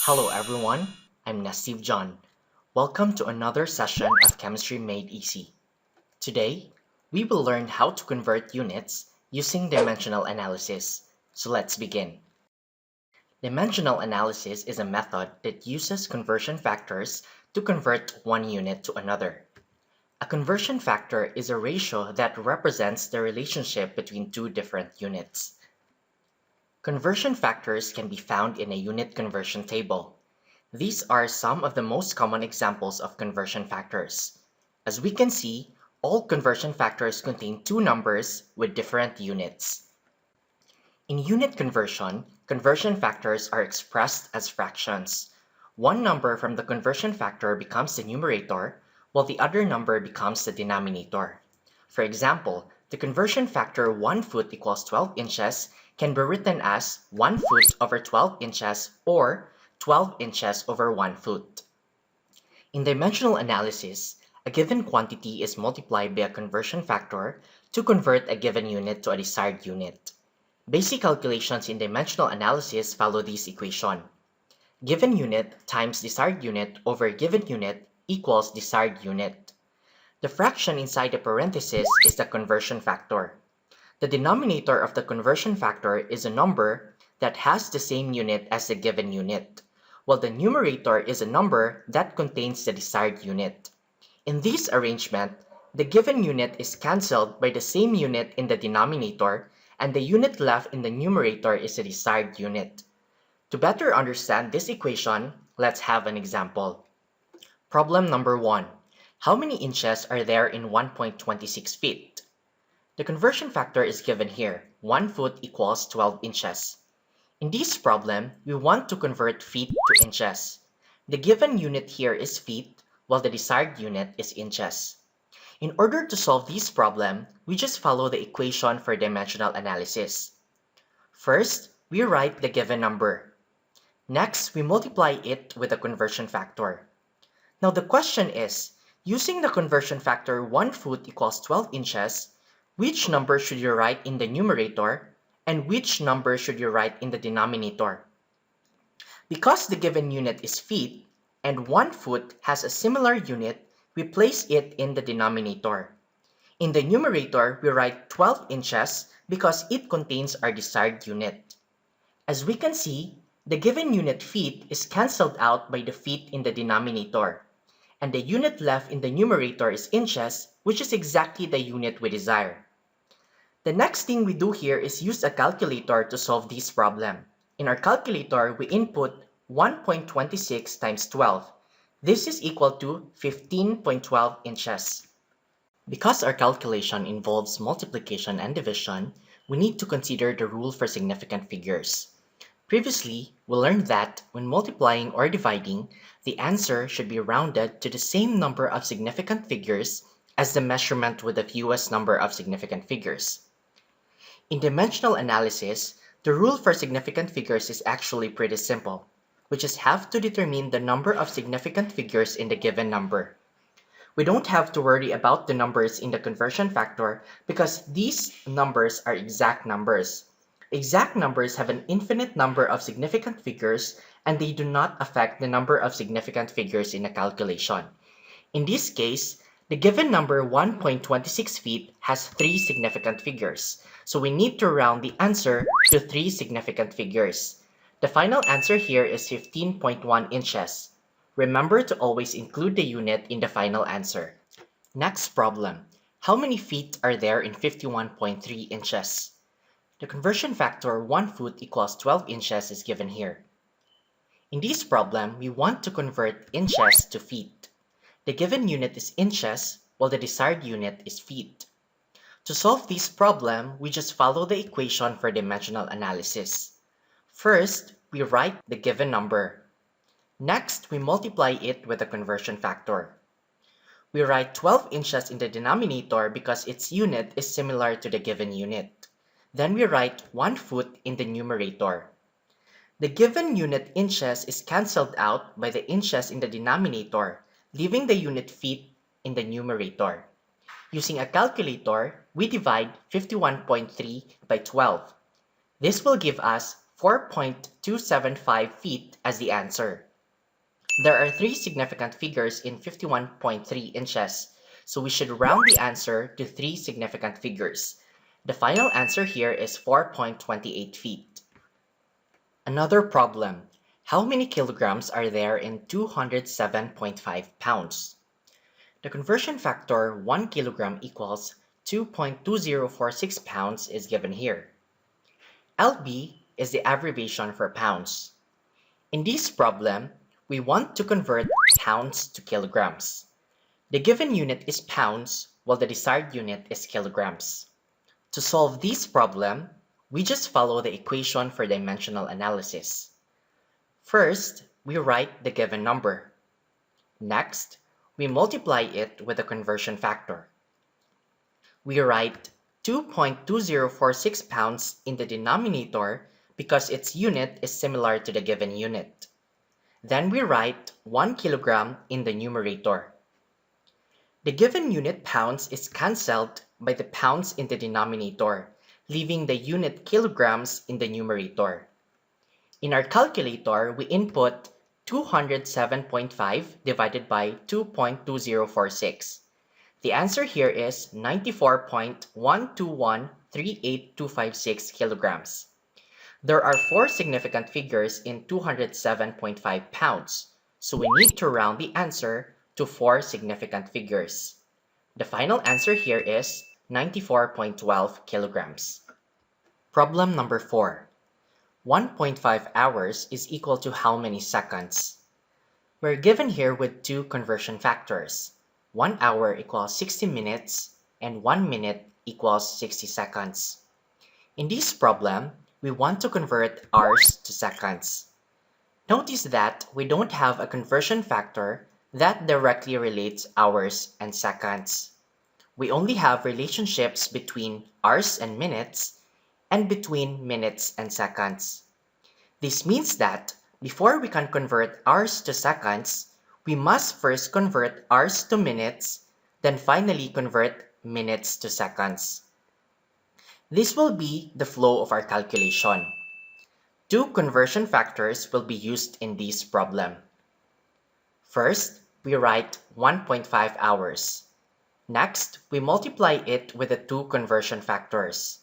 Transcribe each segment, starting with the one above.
Hello everyone, I'm Nasib John. Welcome to another session of Chemistry Made Easy. Today, we will learn how to convert units using dimensional analysis. So let's begin. Dimensional analysis is a method that uses conversion factors to convert one unit to another. A conversion factor is a ratio that represents the relationship between two different units. Conversion factors can be found in a unit conversion table. These are some of the most common examples of conversion factors. As we can see, all conversion factors contain two numbers with different units. In unit conversion, conversion factors are expressed as fractions. One number from the conversion factor becomes the numerator, while the other number becomes the denominator. For example, the conversion factor 1 foot equals 12 inches can be written as 1 foot over 12 inches or 12 inches over 1 foot. In dimensional analysis, a given quantity is multiplied by a conversion factor to convert a given unit to a desired unit. Basic calculations in dimensional analysis follow this equation. Given unit times desired unit over given unit equals desired unit. The fraction inside the parenthesis is the conversion factor. The denominator of the conversion factor is a number that has the same unit as the given unit, while the numerator is a number that contains the desired unit. In this arrangement, the given unit is cancelled by the same unit in the denominator, and the unit left in the numerator is the desired unit. To better understand this equation, let's have an example. Problem number 1. How many inches are there in 1.26 feet? The conversion factor is given here. 1 foot equals 12 inches. In this problem, we want to convert feet to inches. The given unit here is feet, while the desired unit is inches. In order to solve this problem, we just follow the equation for dimensional analysis. First, we write the given number. Next, we multiply it with the conversion factor. Now the question is, using the conversion factor 1 foot equals 12 inches, which number should you write in the numerator and which number should you write in the denominator? Because the given unit is feet and 1 foot has a similar unit, we place it in the denominator. In the numerator, we write 12 inches because it contains our desired unit. As we can see, the given unit feet is cancelled out by the feet in the denominator, and the unit left in the numerator is inches, which is exactly the unit we desire. The next thing we do here is use a calculator to solve this problem. In our calculator, we input 1.26 times 12. This is equal to 15.12 inches. Because our calculation involves multiplication and division, we need to consider the rule for significant figures. Previously, we learned that when multiplying or dividing, the answer should be rounded to the same number of significant figures as the measurement with the fewest number of significant figures. In dimensional analysis, the rule for significant figures is actually pretty simple. We just have to determine the number of significant figures in the given number. We don't have to worry about the numbers in the conversion factor because these numbers are exact numbers. Exact numbers have an infinite number of significant figures and they do not affect the number of significant figures in a calculation. In this case, the given number 1.26 feet has 3 significant figures, so we need to round the answer to 3 significant figures. The final answer here is 15.1 inches. Remember to always include the unit in the final answer. Next problem. How many feet are there in 51.3 inches? The conversion factor 1 foot equals 12 inches is given here. In this problem, we want to convert inches to feet. The given unit is inches, while the desired unit is feet. To solve this problem, we just follow the equation for dimensional analysis. First, we write the given number. Next, we multiply it with the conversion factor. We write 12 inches in the denominator because its unit is similar to the given unit. Then we write 1 foot in the numerator. The given unit inches is cancelled out by the inches in the denominator, leaving the unit feet in the numerator. Using a calculator, we divide 51.3 by 12. This will give us 4.275 feet as the answer. There are three significant figures in 51.3 inches, so we should round the answer to three significant figures. The final answer here is 4.28 feet. Another problem. How many kilograms are there in 207.5 pounds? The conversion factor 1 kilogram equals 2.2046 pounds is given here. LB is the abbreviation for pounds. In this problem, we want to convert pounds to kilograms. The given unit is pounds, while the desired unit is kilograms. To solve this problem, we just follow the equation for dimensional analysis. First, we write the given number. Next, we multiply it with the conversion factor. We write 2.2046 pounds in the denominator because its unit is similar to the given unit. Then we write 1 kilogram in the numerator. The given unit pounds is cancelled by the pounds in the denominator, leaving the unit kilograms in the numerator. In our calculator, we input 207.5 divided by 2.2046. The answer here is 94.12138256 kilograms. There are four significant figures in 207.5 pounds, so we need to round the answer to four significant figures. The final answer here is 94.12 kilograms. Problem number 4. 1.5 hours is equal to how many seconds? We're given here with two conversion factors. 1 hour equals 60 minutes and 1 minute equals 60 seconds. In this problem, we want to convert hours to seconds. Notice that we don't have a conversion factor that directly relates hours and seconds. We only have relationships between hours and minutes and between minutes and seconds. This means that before we can convert hours to seconds, we must first convert hours to minutes, then finally convert minutes to seconds. This will be the flow of our calculation. Two conversion factors will be used in this problem. First, we write 1.5 hours. Next, we multiply it with the two conversion factors.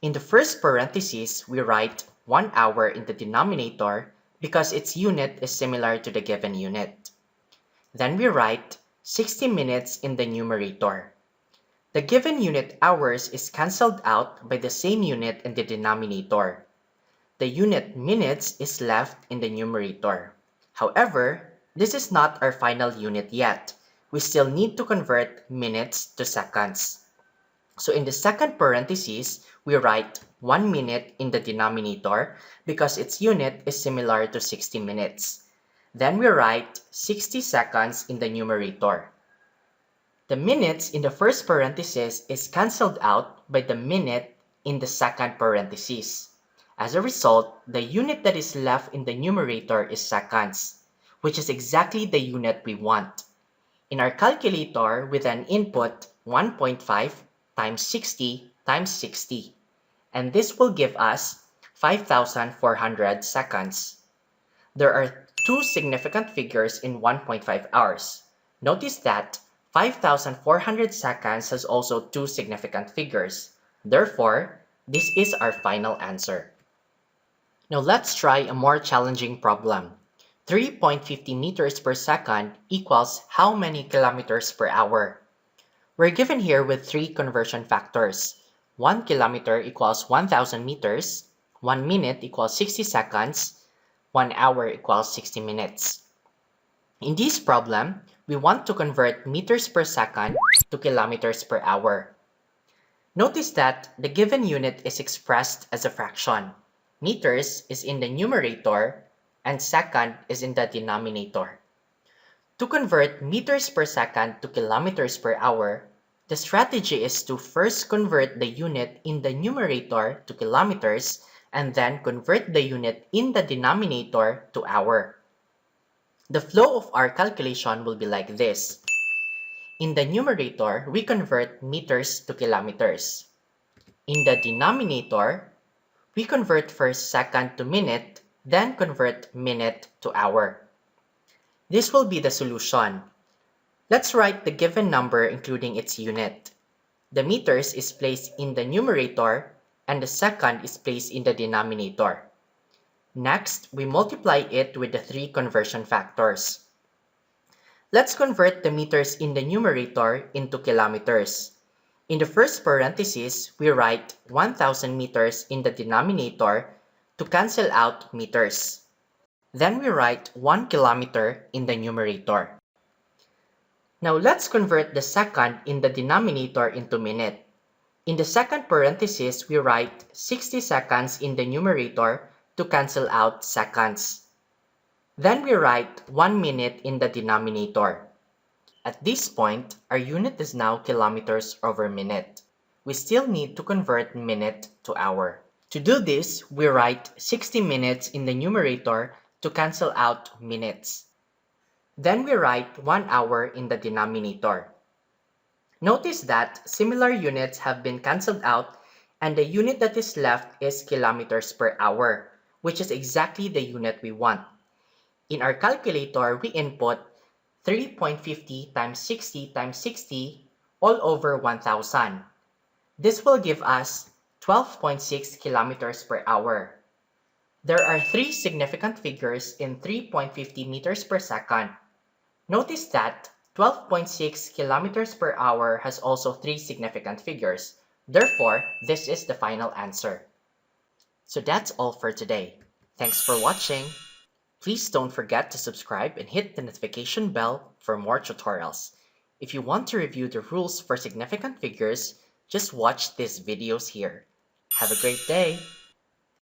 In the first parenthesis, we write 1 hour in the denominator because its unit is similar to the given unit. Then we write 60 minutes in the numerator. The given unit hours is cancelled out by the same unit in the denominator. The unit minutes is left in the numerator. However, this is not our final unit yet. We still need to convert minutes to seconds. So in the second parenthesis, we write 1 minute in the denominator because its unit is similar to 60 minutes. Then we write 60 seconds in the numerator. The minutes in the first parenthesis is cancelled out by the minute in the second parenthesis. As a result, the unit that is left in the numerator is seconds, which is exactly the unit we want. In our calculator, we then input 1.5 times 60 times 60, and this will give us 5,400 seconds. There are two significant figures in 1.5 hours. Notice that 5,400 seconds has also two significant figures. Therefore, this is our final answer. Now let's try a more challenging problem. 3.50 meters per second equals how many kilometers per hour? We're given here with three conversion factors. 1 kilometer equals 1,000 meters, 1 minute equals 60 seconds, 1 hour equals 60 minutes. In this problem, we want to convert meters per second to kilometers per hour. Notice that the given unit is expressed as a fraction. Meters is in the numerator and second is in the denominator. To convert meters per second to kilometers per hour, the strategy is to first convert the unit in the numerator to kilometers and then convert the unit in the denominator to hour. The flow of our calculation will be like this. In the numerator, we convert meters to kilometers. In the denominator, We convert first second to minute, then convert minute to hour. This will be the solution. Let's write the given number including its unit. The meters is placed in the numerator and the second is placed in the denominator. Next, we multiply it with the three conversion factors. Let's convert the meters in the numerator into kilometers. In the first parenthesis, we write 1,000 meters in the denominator to cancel out meters. Then we write 1 kilometer in the numerator. Now let's convert the second in the denominator into minute. In the second parenthesis, we write 60 seconds in the numerator to cancel out seconds. Then we write 1 minute in the denominator. At this point, our unit is now kilometers over minute. We still need to convert minute to hour. To do this, we write 60 minutes in the numerator to cancel out minutes. Then we write 1 hour in the denominator. Notice that similar units have been cancelled out and the unit that is left is kilometers per hour, which is exactly the unit we want. In our calculator, we input 3.50 times 60 times 60 all over 1,000. This will give us 12.6 kilometers per hour. There are three significant figures in 3.50 meters per second. Notice that 12.6 kilometers per hour has also three significant figures. Therefore, this is the final answer. So that's all for today. Thanks for watching. Please don't forget to subscribe and hit the notification bell for more tutorials. If you want to review the rules for significant figures, just watch these videos here. Have a great day!